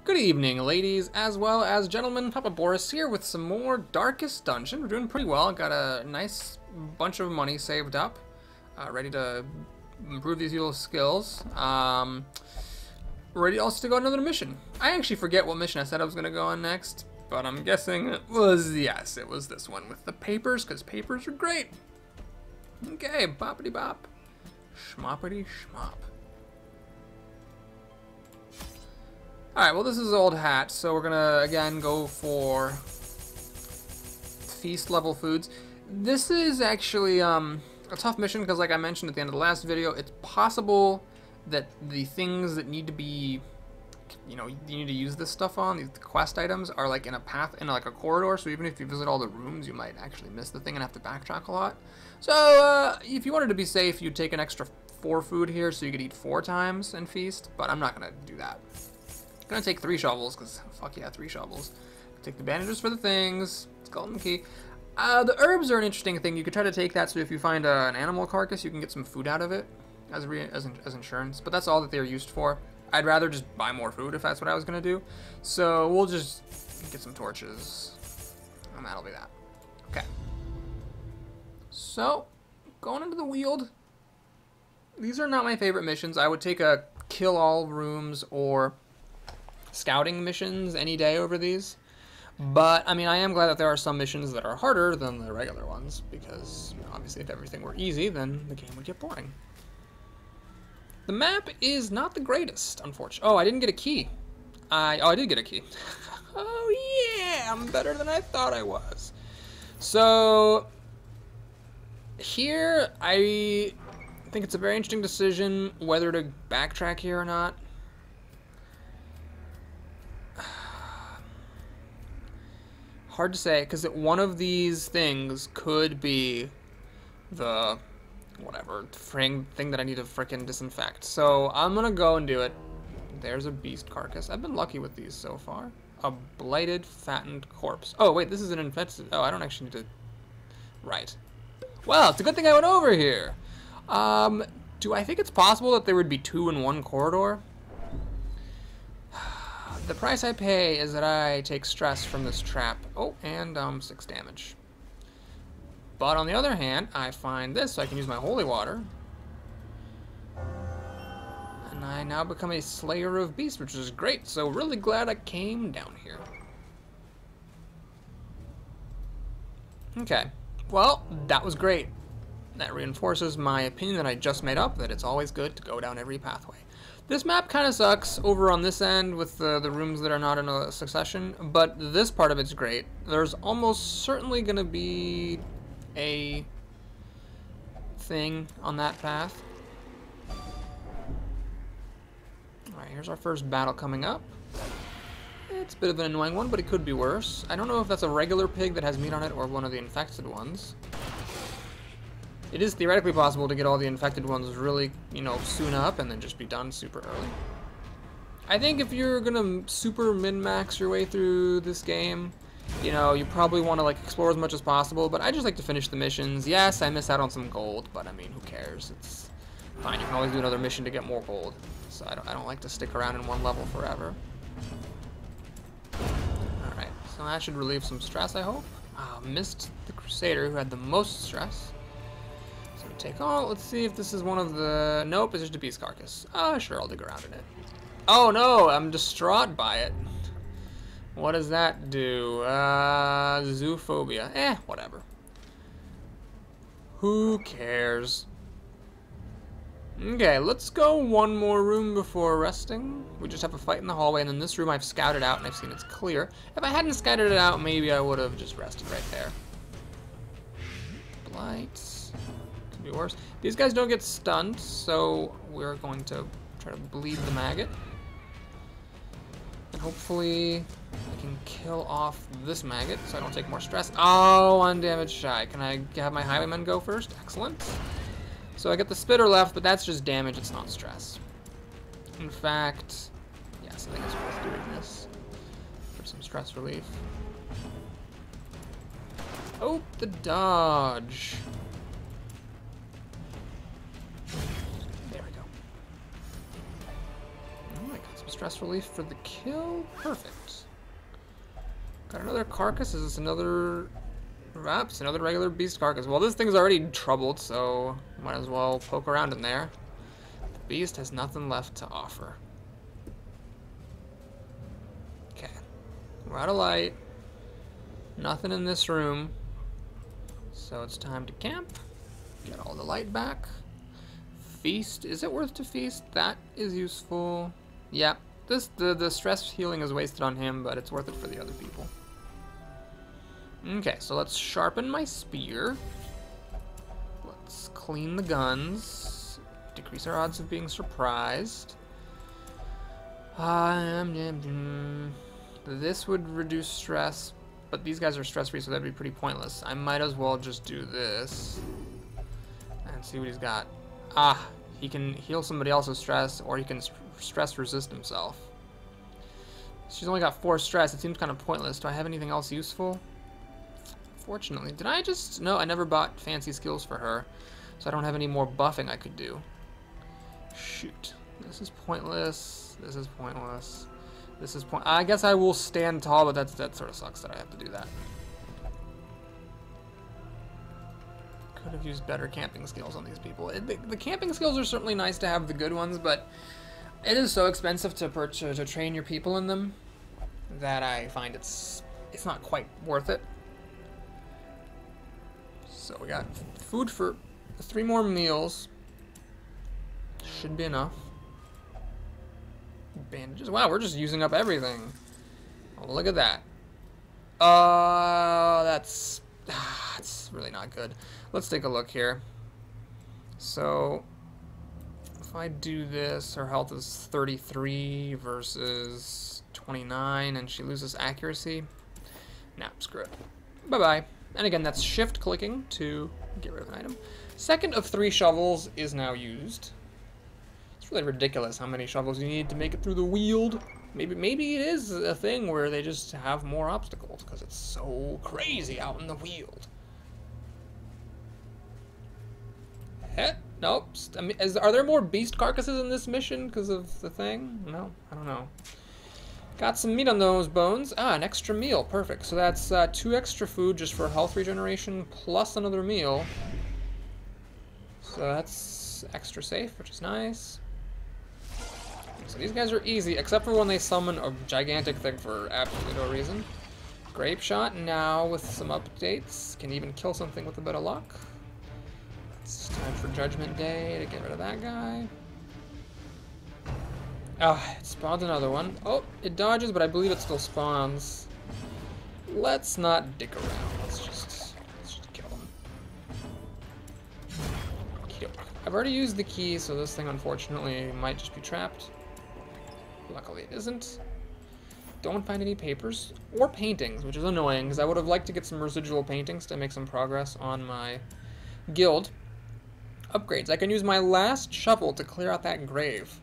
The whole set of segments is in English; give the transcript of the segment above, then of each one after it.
Good evening, ladies as well as gentlemen. Papa Boris here with some more Darkest Dungeon. We're doing pretty well. Got a nice bunch of money saved up, ready to improve these little skills. Ready also to go on another mission. I actually forget what mission I said I was going to go on next, but I'm guessing it was, yes, it was this one with the papers, because papers are great. Okay, boppity bop, schmoppity schmop. Alright, well this is Old Hat, so we're gonna, again, go for feast level foods. This is actually a tough mission because, like I mentioned at the end of the last video, it's possible that the things that need to be, you need to use this stuff on, the quest items, are like in a path, in like a corridor, so even if you visit all the rooms, you might actually miss the thing and have to backtrack a lot. So, if you wanted to be safe, you'd take an extra 4 food here so you could eat 4 times and feast, but I'm not gonna do that. I'm gonna take 3 shovels, because fuck yeah, 3 shovels. Take the bandages for the things, skeleton key. The herbs are an interesting thing. You could try to take that, so if you find an animal carcass, you can get some food out of it as insurance, but that's all that they're used for. I'd rather just buy more food if that's what I was gonna do. So we'll just get some torches, and that'll be that. Okay. So, going into the Weald. These are not my favorite missions. I would take a kill all rooms or scouting missions any day over these, but I mean, I am glad that there are some missions that are harder than the regular ones, because obviously if everything were easy, then the game would get boring. The map is not the greatest, unfortunately. Oh, I didn't get a key. I did get a key. Oh yeah, I'm better than I thought I was. So here, I think it's a very interesting decision whether to backtrack here or not. Hard to say, because one of these things could be the whatever thing that I need to frickin' disinfect. So I'm gonna go and do it. There's a beast carcass. I've been lucky with these so far. A blighted, fattened corpse. Oh wait, this is an infested. Oh, I don't actually need to. Right. Well, it's a good thing I went over here. Do I think it's possible that there would be 2 in one corridor? The price I pay is that I take stress from this trap. Oh, and 6 damage. But on the other hand, I find this, so I can use my holy water. And I now become a slayer of beasts, which is great. So really glad I came down here. Okay, well, that was great. That reinforces my opinion that I just made up, that it's always good to go down every pathway. This map kind of sucks over on this end with the rooms that are not in a succession, but this part of it's great. There's almost certainly going to be a thing on that path. Alright, here's our first battle coming up. It's a bit of an annoying one, but it could be worse. I don't know if that's a regular pig that has meat on it or one of the infected ones. It is theoretically possible to get all the infected ones really, soon up and then just be done super early. I think if you're gonna super min-max your way through this game, you probably want to like explore as much as possible, but I just like to finish the missions. Yes, I miss out on some gold, but I mean, who cares? It's fine. You can always do another mission to get more gold. So I don't like to stick around in one level forever. Alright, so that should relieve some stress, I hope. Missed the Crusader, who had the most stress. Take all. Let's see if this is one of the. Nope, it's just a beast carcass. Sure, I'll dig around in it. Oh no, I'm distraught by it. What does that do? Zoophobia. Whatever. Who cares? Okay, let's go one more room before resting. We just have a fight in the hallway, and then this room I've scouted out and I've seen it's clear. If I hadn't scouted it out, maybe I would have just rested right there. Blight. Be worse. These guys don't get stunned, so we're going to try to bleed the maggot. And hopefully I can kill off this maggot so I don't take more stress. Oh, 1 damage shy. Can I have my highwaymen go first? Excellent. So I get the spitter left, but that's just damage, it's not stress. In fact, yes, I think it's worth doing this for some stress relief. Oh, the dodge. stress relief for the kill. Perfect. Got another carcass. Is this another... Perhaps another regular beast carcass. Well, this thing's already troubled, so might as well poke around in there. The beast has nothing left to offer. Okay. We're out of light. Nothing in this room. So it's time to camp. Get all the light back. Feast. Is it worth to feast? That is useful. Yeah. The stress healing is wasted on him, but it's worth it for the other people. Okay, so let's sharpen my spear. Let's clean the guns. Decrease our odds of being surprised. This would reduce stress, but these guys are stress-free, so that'd be pretty pointless. I might as well just do this and see what he's got. Ah, he can heal somebody else's stress, or he can stress resist himself. She's only got 4 stress. It seems kind of pointless. Do I have anything else useful? Fortunately, did I just... No, I never bought fancy skills for her, so I don't have any more buffing I could do. Shoot. This is pointless. This is pointless. This is I guess I will stand tall, but that sort of sucks that I have to do that. Could have used better camping skills on these people. The camping skills are certainly nice to have, the good ones, but it is so expensive to train your people in them that I find it's not quite worth it. So we got food for 3 more meals. Should be enough. Bandages. Wow, we're just using up everything. Oh, look at that. That's really not good. Let's take a look here. So if I do this, her health is 33 versus 29, and she loses accuracy. Nah, screw it. Bye-bye. And again, that's shift clicking to get rid of an item. Second of 3 shovels is now used. It's really ridiculous how many shovels you need to make it through the Weald. Maybe it is a thing where they just have more obstacles because it's so crazy out in the Weald. Nope. I mean, are there more beast carcasses in this mission because of the thing? No, I don't know. Got some meat on those bones. Ah, an extra meal. Perfect. So that's 2 extra food just for health regeneration plus another meal. So that's extra safe, which is nice. So these guys are easy, except for when they summon a gigantic thing for absolutely no reason. Grape shot now with some updates. Can even kill something with a bit of luck. It's time for Judgment Day to get rid of that guy. Ah, it spawned another one. Oh, it dodges, but I believe it still spawns. Let's not dick around. Let's just kill him. Kill. I've already used the key, so this thing unfortunately might just be trapped. Luckily it isn't. Don't find any papers or paintings, which is annoying, because I would have liked to get some residual paintings to make some progress on my guild. Upgrades. I can use my last shovel to clear out that grave.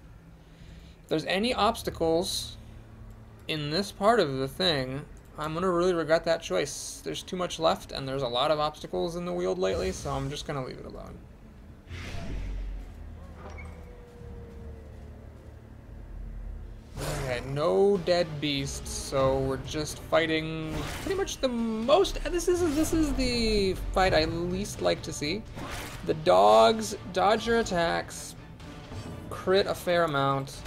If there's any obstacles in this part of the thing, I'm going to really regret that choice. There's too much left, and there's a lot of obstacles in the Weald lately, so I'm just going to leave it alone. Okay, no dead beasts, so we're just fighting pretty much the most... This is the fight I least like to see. The dogs dodge your attacks, crit a fair amount,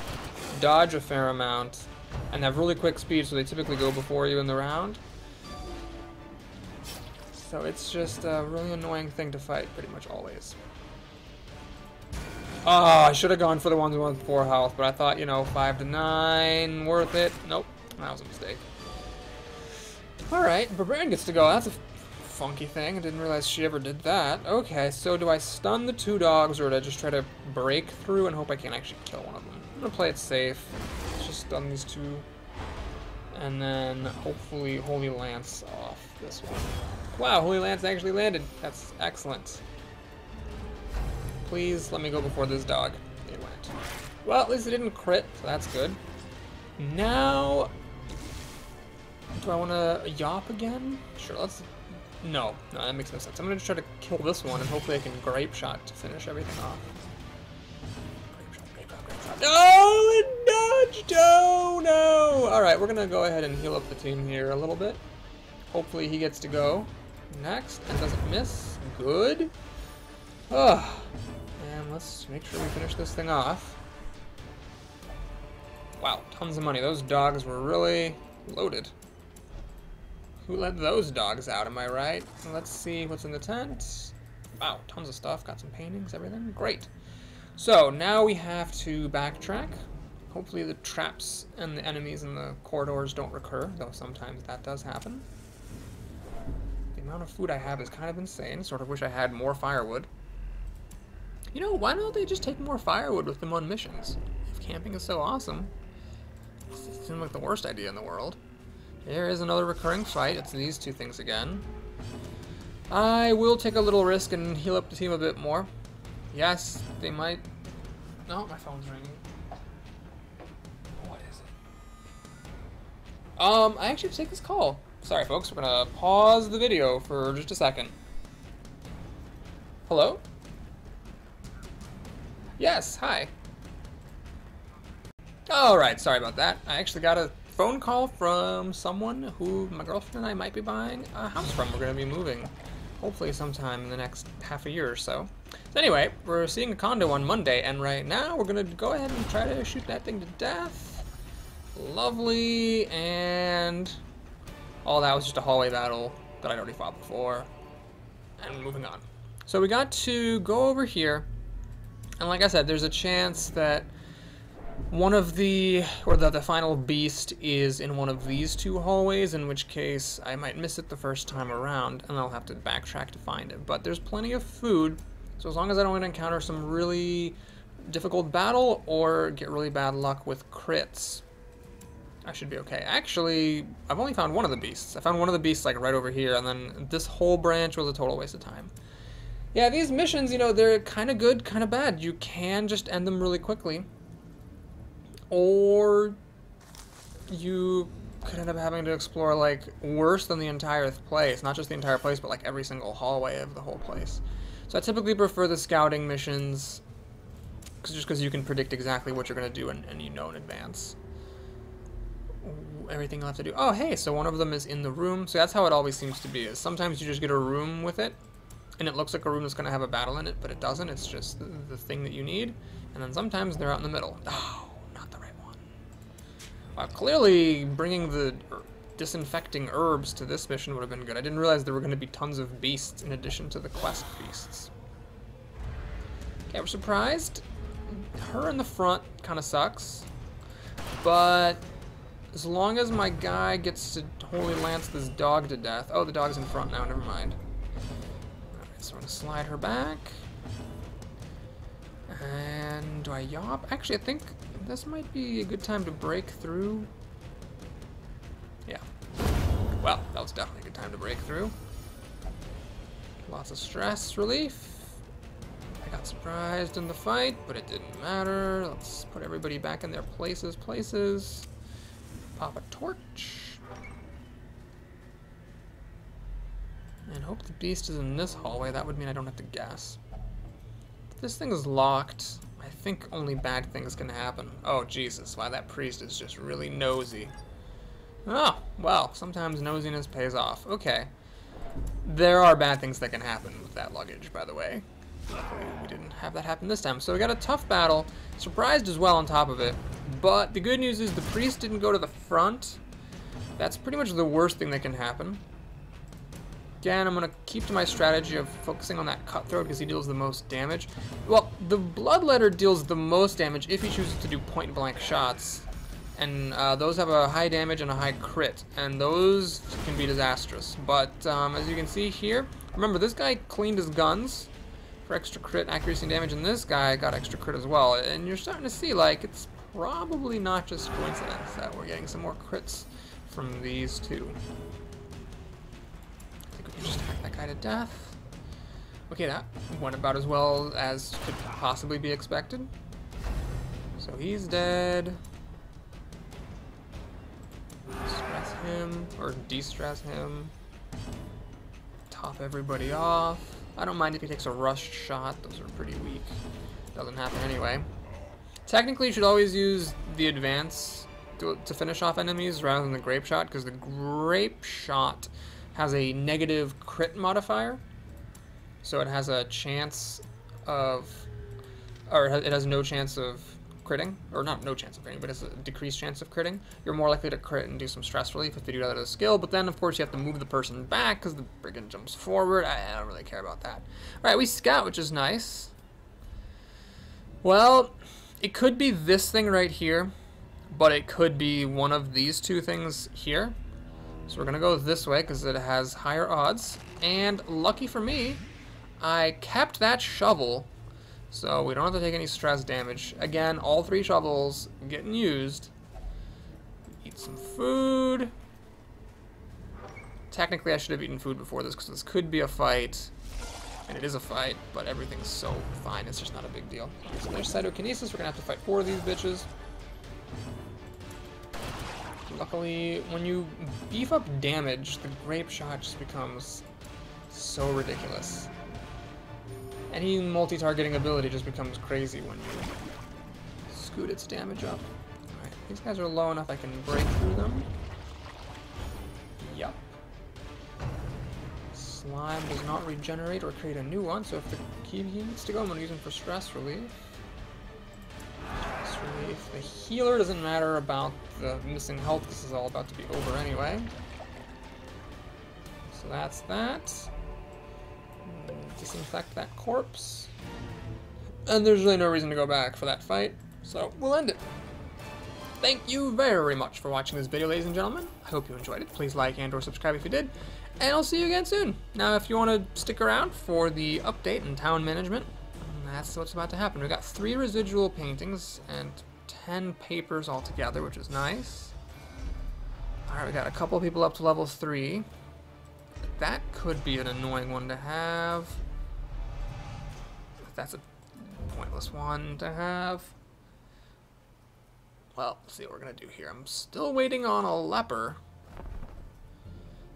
dodge a fair amount, and have really quick speed, so they typically go before you in the round. So it's just a really annoying thing to fight pretty much always. Oh, I should have gone for the ones with 4 health, but I thought, you know, 5 to 9, worth it. Nope, that was a mistake. Alright, Barbarian gets to go. That's a funky thing. I didn't realize she ever did that. Okay, so do I stun the 2 dogs, or do I just try to break through and hope I can actually kill one of them? I'm gonna play it safe. Let's just stun these 2. And then hopefully Holy Lance off this one. Wow, Holy Lance actually landed. That's excellent. Please let me go before this dog. It went. Well, at least it didn't crit, so that's good. Now, do I want to yop again? Sure, let's... No, that makes no sense. I'm going to try to kill this one, and hopefully I can grape shot to finish everything off. Grape shot, grape shot, grape shot. Oh, dodged! Oh no! Alright, we're gonna go ahead and heal up the team here a little bit. Hopefully he gets to go next and doesn't miss. Good. Oh, and let's make sure we finish this thing off. Wow, tons of money. Those dogs were really loaded. Who let those dogs out, am I right? Let's see what's in the tent. Wow, tons of stuff. Got some paintings, everything. Great. So, now we have to backtrack. Hopefully the traps and the enemies in the corridors don't recur, though sometimes that does happen. The amount of food I have is kind of insane. Sort of wish I had more firewood. You know, why don't they just take more firewood with them on missions? If camping is so awesome. It seems like the worst idea in the world. There is another recurring fight. It's these two things again. I will take a little risk and heal up the team a bit more. Yes, they might... No, my phone's ringing. What is it? I actually have to take this call. Sorry, folks. We're gonna pause the video for just a second. Hello? Yes, hi. Alright, sorry about that. I actually got a phone call from someone who my girlfriend and I might be buying a house from. We're going to be moving, hopefully sometime in the next half a year or so. So anyway, we're seeing a condo on Monday, and right now we're going to go ahead and try to shoot that thing to death. Lovely, and all that was just a hallway battle that I'd already fought before. And moving on. So we got to go over here. And like I said, there's a chance that one of the final beast is in one of these two hallways, in which case I might miss it the first time around, and I'll have to backtrack to find it. But there's plenty of food, so as long as I don't encounter some really difficult battle or get really bad luck with crits, I should be okay. Actually, I've only found one of the beasts. I found one of the beasts like right over here, and then this whole branch was a total waste of time. Yeah, these missions, you know, they're kind of good, kind of bad. You can just end them really quickly. Or you could end up having to explore, like, worse than the entire place. Not just the entire place, but, like, every single hallway of the whole place. So I typically prefer the scouting missions, just because you can predict exactly what you're going to do and you know in advance. Everything you'll have to do. Oh, hey, so one of them is in the room. So that's how it always seems to be. Is sometimes you just get a room with it, and it looks like a room that's going to have a battle in it, but it doesn't. It's just the thing that you need. And then sometimes they're out in the middle. Oh, not the right one. Clearly, bringing the disinfecting herbs to this mission would have been good. I didn't realize there were going to be tons of beasts in addition to the quest beasts. Okay, we're surprised. Her in the front kind of sucks. But as long as my guy gets to Holy Lance this dog to death. Oh, the dog's in front now. Never mind. So I'm going to slide her back. And do I yop? Actually, I think this might be a good time to break through. Yeah. Well, that was definitely a good time to break through. Lots of stress relief. I got surprised in the fight, but it didn't matter. Let's put everybody back in their places. Pop a torch. And hope the beast is in this hallway. That would mean I don't have to guess. If this thing is locked, I think only bad things can happen. Oh, Jesus. Wow, that priest is just really nosy. Oh, well, sometimes nosiness pays off. Okay. There are bad things that can happen with that luggage, by the way. Luckily, we didn't have that happen this time. So we got a tough battle. Surprised as well on top of it. But the good news is the priest didn't go to the front. That's pretty much the worst thing that can happen. Again, I'm going to keep to my strategy of focusing on that cutthroat because he deals the most damage. Well, the bloodletter deals the most damage if he chooses to do point-blank shots. And those have a high damage and a high crit. And those can be disastrous. But as you can see here, remember, this guy cleaned his guns for extra crit, accuracy, and damage. And this guy got extra crit as well. And you're starting to see, like, it's probably not just coincidence that we're getting some more crits from these two. Just hack that guy to death. Okay, that went about as well as could possibly be expected. So he's dead. Stress him, or de-stress him. Top everybody off. I don't mind if he takes a rushed shot. Those are pretty weak. Doesn't happen anyway. Technically, you should always use the advance to finish off enemies rather than the grape shot, because the grape shot has a negative crit modifier. So it has a chance of, or it has no chance of critting, or not no chance of critting, but it's a decreased chance of critting. You're more likely to crit and do some stress relief if you do that as a skill, but then of course you have to move the person back because the brigand jumps forward. I don't really care about that. Alright, we scout, which is nice. Well, it could be this thing right here, but it could be one of these two things here. So we're gonna go this way because it has higher odds, and lucky for me, I kept that shovel, so we don't have to take any stress damage. Again, all 3 shovels getting used. Eat some food. Technically, I should have eaten food before this because this could be a fight. And it is a fight, but everything's so fine, it's just not a big deal. So there's cytokinesis, we're gonna have to fight 4 of these bitches. Luckily, when you beef up damage, the grape shot just becomes so ridiculous. Any multi-targeting ability just becomes crazy when you scoot its damage up. Alright, these guys are low enough I can break through them. Yup. Slime does not regenerate or create a new one, so if the key needs to go, I'm going to use him for stress relief. Stress relief. The healer doesn't matter about the missing health, this is all about to be over anyway. So that's that. Disinfect that corpse. And there's really no reason to go back for that fight, so we'll end it. Thank you very much for watching this video, ladies and gentlemen. I hope you enjoyed it. Please like and or subscribe if you did. And I'll see you again soon. Now, if you want to stick around for the update in town management, that's what's about to happen. We've got 3 residual paintings and 10 papers altogether, which is nice. Alright, we got a couple people up to level 3. That could be an annoying one to have. That's a pointless one to have. Well, let's see what we're going to do here. I'm still waiting on a leper.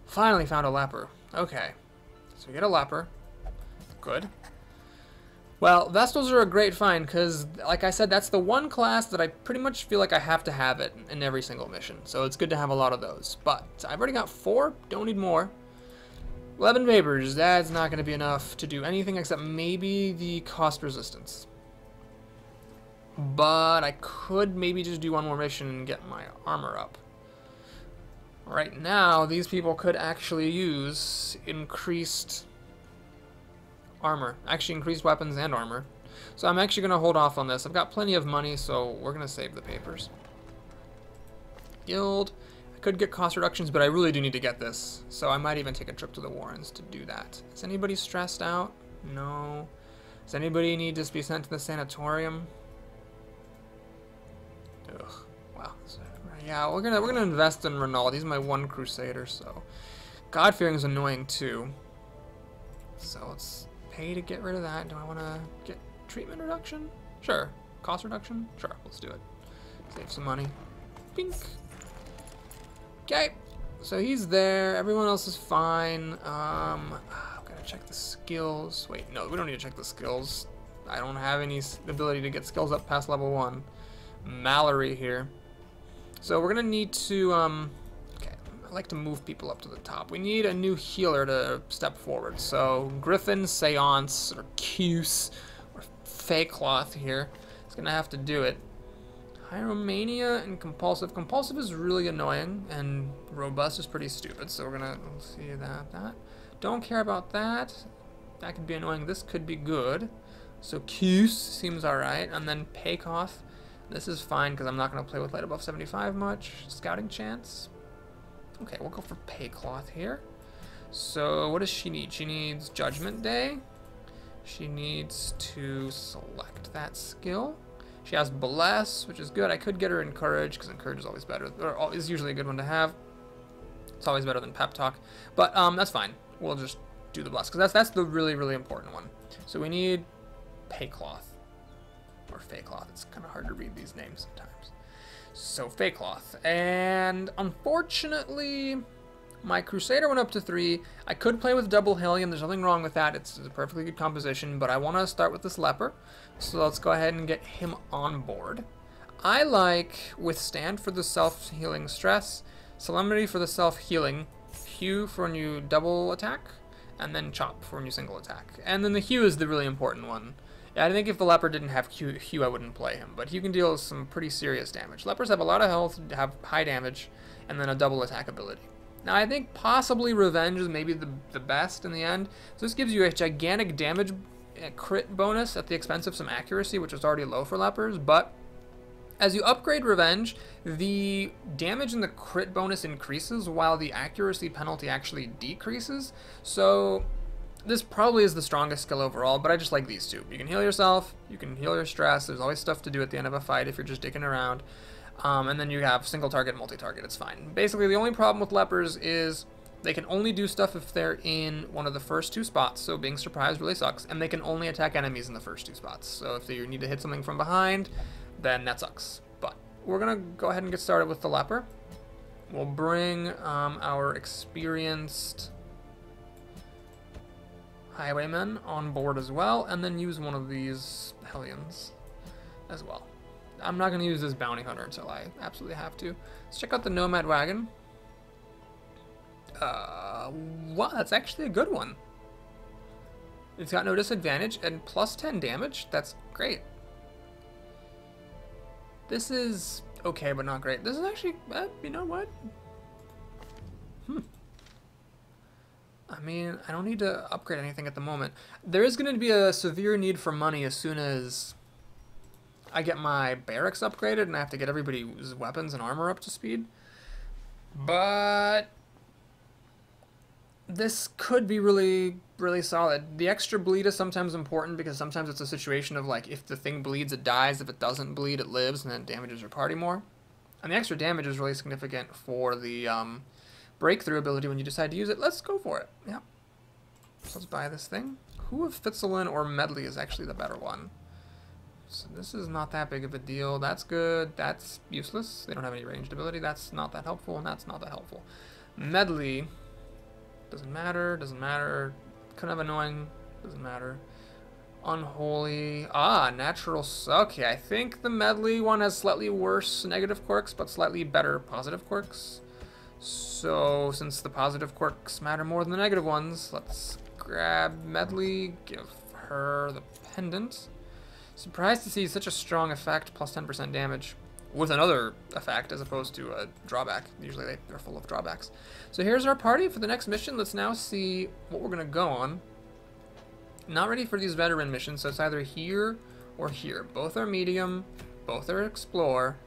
Finally found a leper. Okay. So we get a leper. Good. Well, Vestals are a great find because, like I said, that's the one class that I pretty much feel like I have to have it in every single mission. So it's good to have a lot of those. But I've already got 4. Don't need more. 11 papers. That's not going to be enough to do anything except maybe the cost resistance. But I could maybe just do one more mission and get my armor up. Right now, these people could actually use increased armor. Actually, increased weapons and armor. So I'm actually going to hold off on this. I've got plenty of money, so we're going to save the papers. Guild. I could get cost reductions, but I really do need to get this. So I might even take a trip to the Warrens to do that. Is anybody stressed out? No. Does anybody need to be sent to the sanatorium? Ugh. Wow. Yeah, we're gonna invest in Renault. He's my one Crusader, so God-fearing is annoying too. So let's pay to get rid of that. Do I want to get treatment reduction? Sure. Cost reduction? Sure. Let's do it. Save some money. Pink. Okay. So he's there. Everyone else is fine. I've got to check the skills. Wait, no, we don't need to check the skills. I don't have any ability to get skills up past level 1. Mallory here. So we're gonna need to, okay, I like to move people up to the top. We need a new healer to step forward. So Griffin, Seance, or Cuse, or Feycloth here is gonna have to do it. Hieromania and Compulsive. Compulsive is really annoying, and Robust is pretty stupid, so we're gonna see that. Don't care about that. That could be annoying. This could be good. So Cuse seems alright, and then Paycoth. This is fine because I'm not going to play with light above 75 much. Scouting chance. Okay, we'll go for Paycloth here. So what does she need? She needs Judgment Day. She needs to select that skill. She has Bless, which is good. I could get her Encourage because Encourage is always better, or is usually a good one to have. It's always better than Pep Talk. But that's fine. We'll just do the Bless because that's the really, really important one. So we need Paycloth. Or Feycloth. It's kind of hard to read these names sometimes. So Feycloth. And unfortunately, My Crusader went up to 3. I could play with double Hellion. There's nothing wrong with that. It's a perfectly good composition, but I want to start with this Leper. So let's go ahead and get him on board. I like Withstand for the self-healing stress, Solemnity for the self-healing, Hew for when you double attack, and then Chop for when you single attack. And then the Hew is the really important one. Yeah, I think if the Leper didn't have Hew, I wouldn't play him, but Hew can deal some pretty serious damage. Lepers have a lot of health, have high damage, and then a double attack ability. Now, I think possibly Revenge is maybe the best in the end. So this gives you a gigantic damage crit bonus at the expense of some accuracy, which is already low for Lepers, but as you upgrade Revenge, the damage and the crit bonus increases while the accuracy penalty actually decreases. So this probably is the strongest skill overall, but I just like these two. You can heal yourself, you can heal your stress, there's always stuff to do at the end of a fight if you're just dicking around. And then you have single target, multi-target, it's fine. Basically, the only problem with Lepers is they can only do stuff if they're in one of the first 2 spots, so being surprised really sucks, and they can only attack enemies in the first 2 spots. So if you need to hit something from behind, then that sucks. But we're going to go ahead and get started with the Leper. We'll bring our experienced Highwaymen on board as well, and then use one of these Hellions as well. I'm not going to use this Bounty Hunter until I absolutely have to. Let's check out the Nomad Wagon. Wow, that's actually a good one. It's got no disadvantage and plus 10 damage. That's great. This is okay, but not great. This is actually, you know what? I mean, I don't need to upgrade anything at the moment. There is going to be a severe need for money as soon as I get my barracks upgraded and I have to get everybody's weapons and armor up to speed. But this could be really, really solid. The extra bleed is sometimes important because sometimes it's a situation of like, if the thing bleeds, it dies. If it doesn't bleed, it lives and then damages your party more. And the extra damage is really significant for the breakthrough ability when you decide to use it. Let's go for it. Yeah. So let's buy this thing. Who of Fitzelin or Medley is actually the better one? So this is not that big of a deal. That's good. That's useless. They don't have any ranged ability. That's not that helpful, and that's not that helpful. Medley doesn't matter. Doesn't matter. Kind of annoying. Doesn't matter. Unholy. Natural. Okay, I think the Medley one has slightly worse negative quirks, but slightly better positive quirks. So since the positive quirks matter more than the negative ones, let's grab Medley. Give her the pendant. Surprised to see such a strong effect, plus 10% damage, with another effect as opposed to a drawback. Usually they're full of drawbacks. So here's our party for the next mission. Let's now see what we're going to go on. Not ready for these veteran missions, so it's either here or here. Both are medium, both are explore.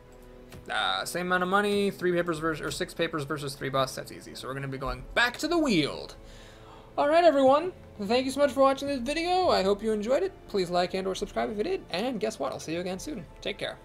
Same amount of money, 6 papers versus 3 busts, that's easy. So we're going to be going back to the Weald. Alright everyone, thank you so much for watching this video. I hope you enjoyed it. Please like and or subscribe if you did. And guess what? I'll see you again soon. Take care.